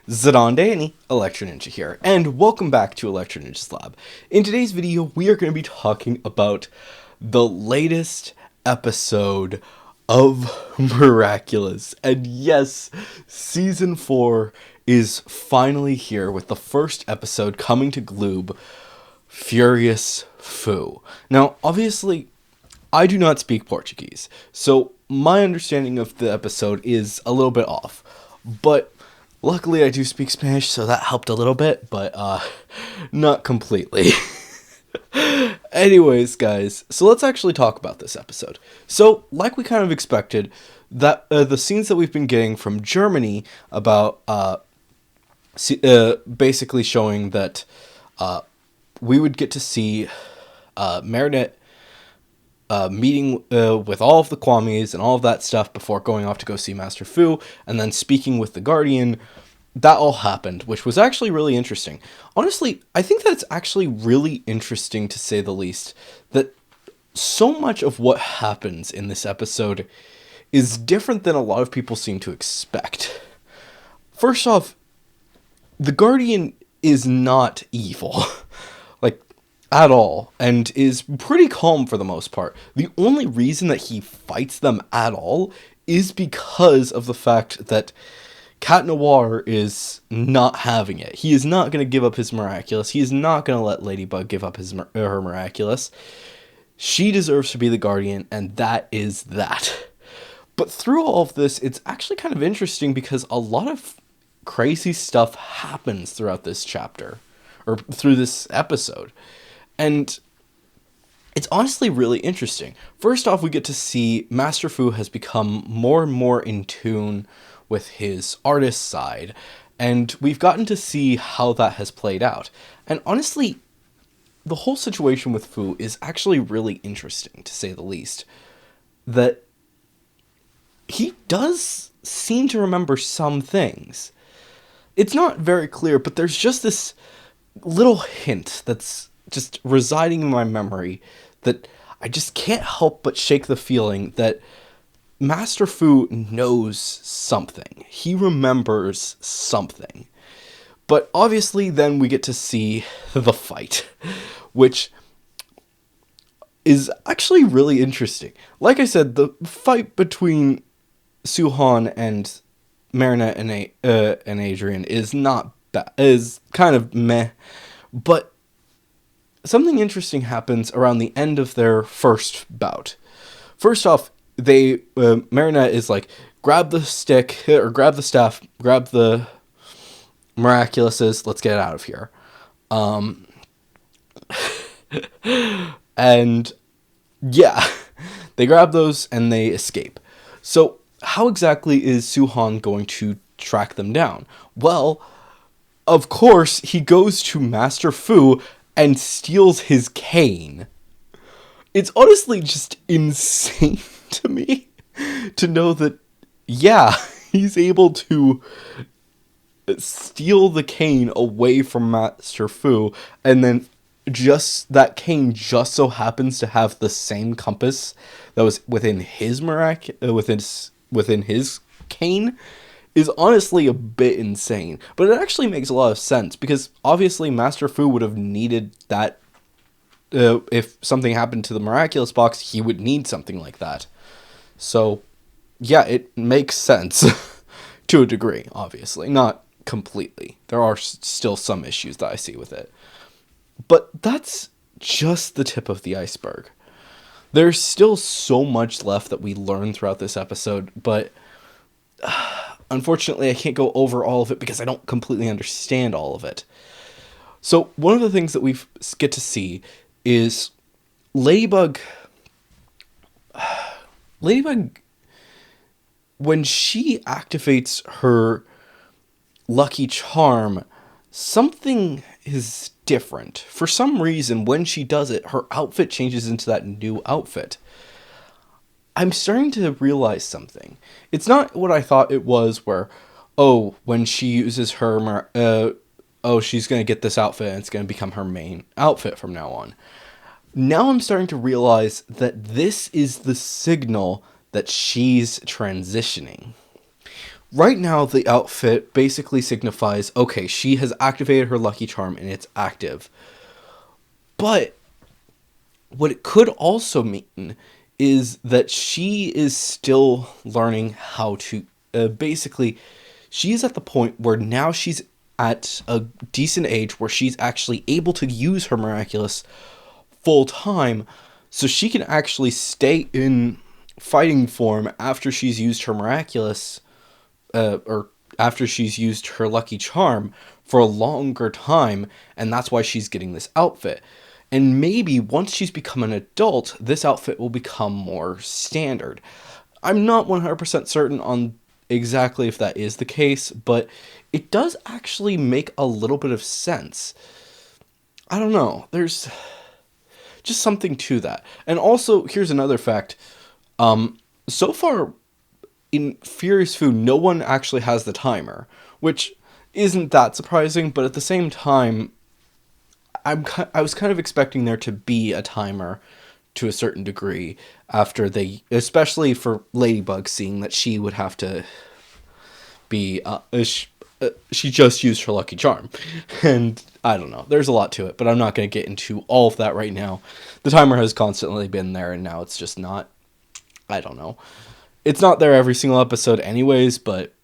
Zidane Danny, Electro Ninja here, and welcome back to Electro Ninja's Lab. In today's video, we are going to be talking about the latest episode of Miraculous. And yes, Season 4 is finally here with the first episode coming to Gloob, Furious Fu. Now, obviously, I do not speak Portuguese, so my understanding of the episode is a little bit off, but luckily I do speak Spanish, so that helped a little bit, but not completely. Anyways, guys, so let's actually talk about this episode. So, like we kind of expected, that the scenes that we've been getting from Germany about basically showing that we would get to see Marinette meeting with all of the Kwamis and all of that stuff before going off to go see Master Fu, and then speaking with the Guardian. That all happened, which was actually really interesting. Honestly, I think that it's actually really interesting, to say the least, that so much of what happens in this episode is different than a lot of people seem to expect. First off, the Guardian is not evil. Like, at all, and is pretty calm for the most part. The only reason that he fights them at all is because of the fact that Cat Noir is not having it. He is not going to give up his Miraculous. He is not going to let Ladybug give up her Miraculous. She deserves to be the Guardian, and that is that. But through all of this, it's actually kind of interesting because a lot of crazy stuff happens throughout this chapter, or through this episode. And it's honestly really interesting. First off, we get to see Master Fu has become more and more in tune with his artist side, and we've gotten to see how that has played out. And honestly, the whole situation with Fu is actually really interesting, to say the least. That he does seem to remember some things. It's not very clear, but there's just this little hint that's just residing in my memory that I just can't help but shake the feeling that Master Fu knows something. He remembers something. But obviously then we get to see the fight, which is actually really interesting. Like I said, the fight between Suhan and Marinette and Adrian is not bad, is kind of meh, but something interesting happens around the end of their first bout. First off, Marinette is like, grab the stick, or grab the staff, grab the Miraculouses, let's get out of here. And yeah, they grab those and they escape. So how exactly is Suhan going to track them down? Well, of course, he goes to Master Fu and steals his cane. It's honestly just insane to me to know that, yeah, he's able to steal the cane away from Master Fu, and then just that cane just so happens to have the same compass that was within his within his cane, is honestly a bit insane. But it actually makes a lot of sense, because obviously Master Fu would have needed that. If something happened to the Miraculous box, he would need something like that. So, yeah, it makes sense. To a degree, obviously. Not completely. There are still some issues that I see with it. But that's just the tip of the iceberg. There's still so much left that we learn throughout this episode, but unfortunately I can't go over all of it because I don't completely understand all of it. So one of the things that we get to see is Ladybug, when she activates her lucky charm, something is different. For some reason, when she does it, her outfit changes into that new outfit. I'm starting to realize something. It's not what I thought it was, where, oh, when she uses her, she's going to get this outfit and it's going to become her main outfit from now on. Now I'm starting to realize that this is the signal that she's transitioning. Right now, the outfit basically signifies, okay, she has activated her lucky charm and it's active. But what it could also mean is that she is still learning how to, basically, she's at the point where now she's at a decent age where she's actually able to use her miraculous full time, so she can actually stay in fighting form after she's used her miraculous, or after she's used her lucky charm for a longer time, and that's why she's getting this outfit. And maybe once she's become an adult, this outfit will become more standard. I'm not 100% certain on exactly if that is the case, but it does actually make a little bit of sense. I don't know. There's just something to that. And also, here's another fact. So far in Furious Fu, no one actually has the timer, which isn't that surprising, but at the same time, I was kind of expecting there to be a timer to a certain degree after they, especially for Ladybug, seeing that she would have to be, she just used her lucky charm. And I don't know, there's a lot to it, but I'm not going to get into all of that right now. The timer has constantly been there, and now it's just not, I don't know. It's not there every single episode anyways, but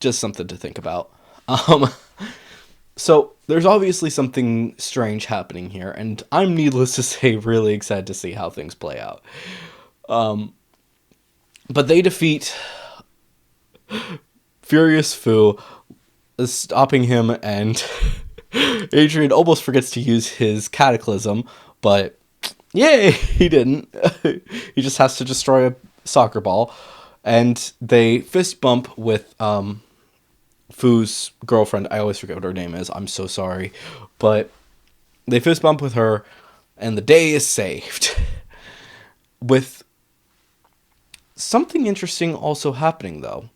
just something to think about. So there's obviously something strange happening here, and I'm, needless to say, really excited to see how things play out. But they defeat Furious Fu, stopping him, and Adrian almost forgets to use his Cataclysm, but yay, he didn't. He just has to destroy a soccer ball, and they fist bump with Fu's girlfriend. I always forget what her name is. I'm so sorry. But they fist bump with her, and the day is saved. With something interesting also happening, though.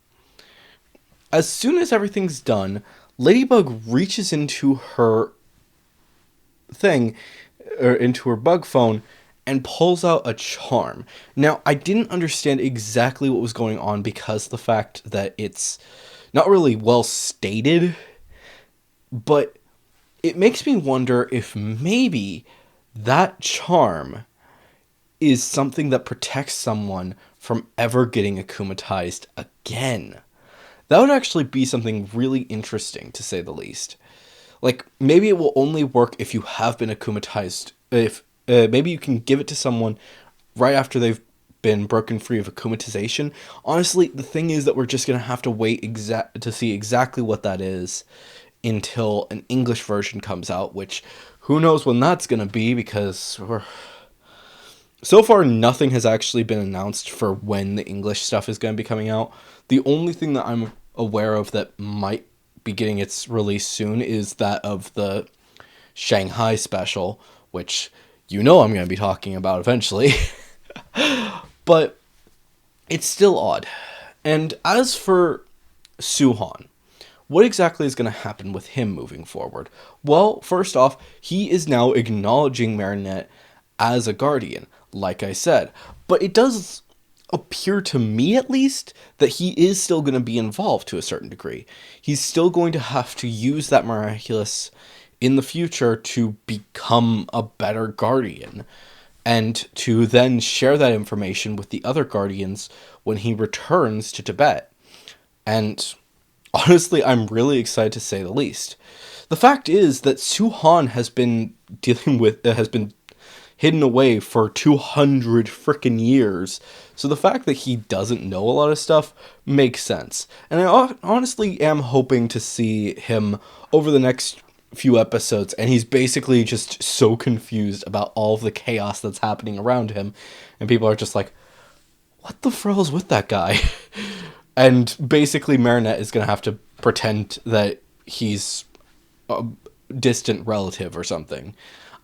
As soon as everything's done, Ladybug reaches into her thing, or into her bug phone, and pulls out a charm. Now, I didn't understand exactly what was going on because of the fact that it's not really well stated, but it makes me wonder if maybe that charm is something that protects someone from ever getting akumatized again. That would actually be something really interesting, to say the least. Like, maybe it will only work if you have been akumatized. If maybe you can give it to someone right after they've been broken free of akumatization. Honestly, the thing is that we're just going to have to wait to see exactly what that is until an English version comes out, which who knows when that's going to be, because so far nothing has actually been announced for when the English stuff is going to be coming out. The only thing that I'm aware of that might be getting its release soon is that of the Shanghai special, which I'm going to be talking about eventually. But it's still odd. And as for Suhan, what exactly is going to happen with him moving forward? Well, first off, he is now acknowledging Marinette as a guardian, like I said. But it does appear to me, at least, that he is still going to be involved to a certain degree. He's still going to have to use that Miraculous in the future to become a better guardian, and to then share that information with the other guardians when he returns to Tibet. And honestly, I'm really excited, to say the least. The fact is that Suhan has been has been hidden away for 200 frickin' years. So the fact that he doesn't know a lot of stuff makes sense. And I honestly am hoping to see him over the next few episodes, and he's basically just so confused about all of the chaos that's happening around him, and people are just like, what the frill's with that guy? And basically Marinette is going to have to pretend that he's a distant relative or something.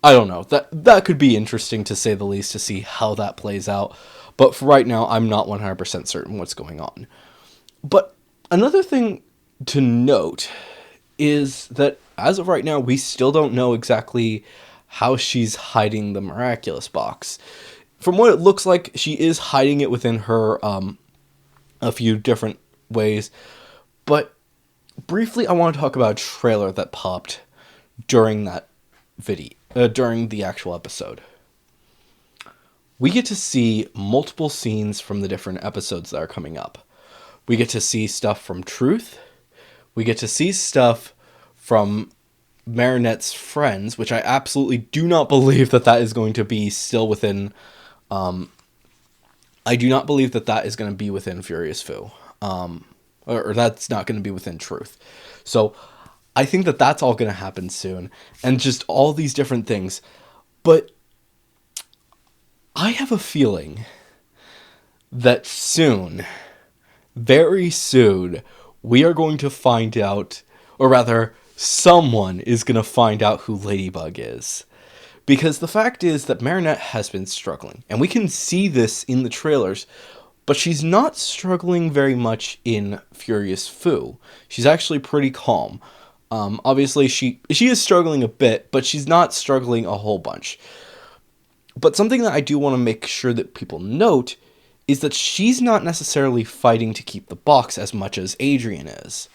I don't know. That could be interesting, to say the least, to see how that plays out. But for right now, I'm not 100% certain what's going on. But another thing to note is that as of right now, we still don't know exactly how she's hiding the Miraculous box. From what it looks like, she is hiding it within her a few different ways. But briefly, I want to talk about a trailer that popped during that video, during the actual episode. We get to see multiple scenes from the different episodes that are coming up. We get to see stuff from Truth. We get to see stuff from Marinette's friends, which I absolutely do not believe that is going to be still within... I do not believe that is going to be within Furious Fu. Or that's not going to be within Truth. So I think that's all going to happen soon. And just all these different things. But I have a feeling that soon, very soon, we are going to find out, or rather, someone is going to find out who Ladybug is. Because the fact is that Marinette has been struggling. And we can see this in the trailers. But she's not struggling very much in Furious Fu. She's actually pretty calm. Obviously, she is struggling a bit, but she's not struggling a whole bunch. But something that I do want to make sure that people note is that she's not necessarily fighting to keep the box as much as Adrian is.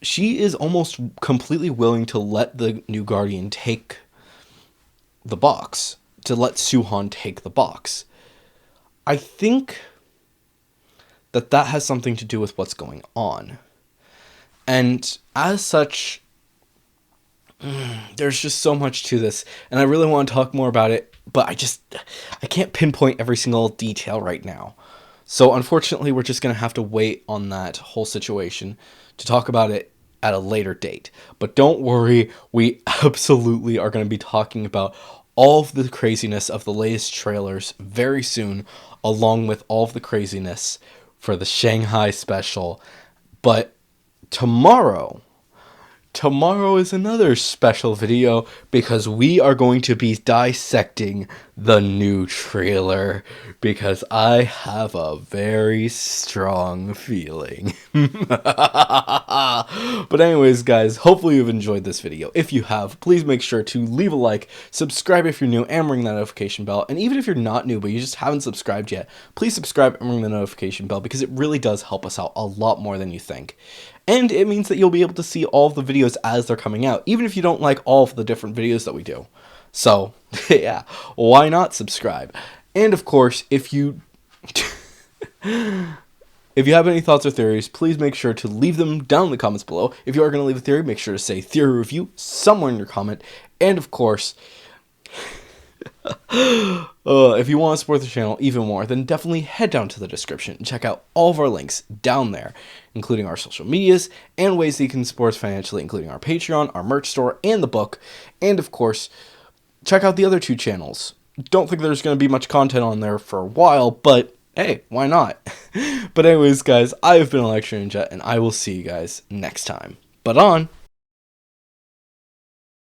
She is almost completely willing to let the new Guardian take the box. To let Suhan take the box. I think that has something to do with what's going on. And as such, there's just so much to this, and I really want to talk more about it, but I can't pinpoint every single detail right now. So unfortunately, we're just going to have to wait on that whole situation to talk about it at a later date. But don't worry, we absolutely are going to be talking about all of the craziness of the latest trailers very soon, along with all of the craziness for the Shanghai special. But tomorrow is another special video because we are going to be dissecting the new trailer because I have a very strong feeling. But anyways, guys, hopefully you've enjoyed this video. If you have, please make sure to leave a like, subscribe if you're new, and ring that notification bell. And even if you're not new, but you just haven't subscribed yet, please subscribe and ring the notification bell because it really does help us out a lot more than you think. And it means that you'll be able to see all of the videos as they're coming out, even if you don't like all of the different videos that we do. So, yeah, why not subscribe? And of course, if you have any thoughts or theories, please make sure to leave them down in the comments below. If you are going to leave a theory, make sure to say theory review somewhere in your comment. And of course, if you want to support the channel even more, then definitely head down to the description and check out all of our links down there, including our social medias and ways that you can support us financially, including our Patreon, our merch store, and the book. And of course, check out the other two channels. Don't think there's going to be much content on there for a while, but hey, why not? But anyways, guys, I have been Electro Ninja, and I will see you guys next time. But on!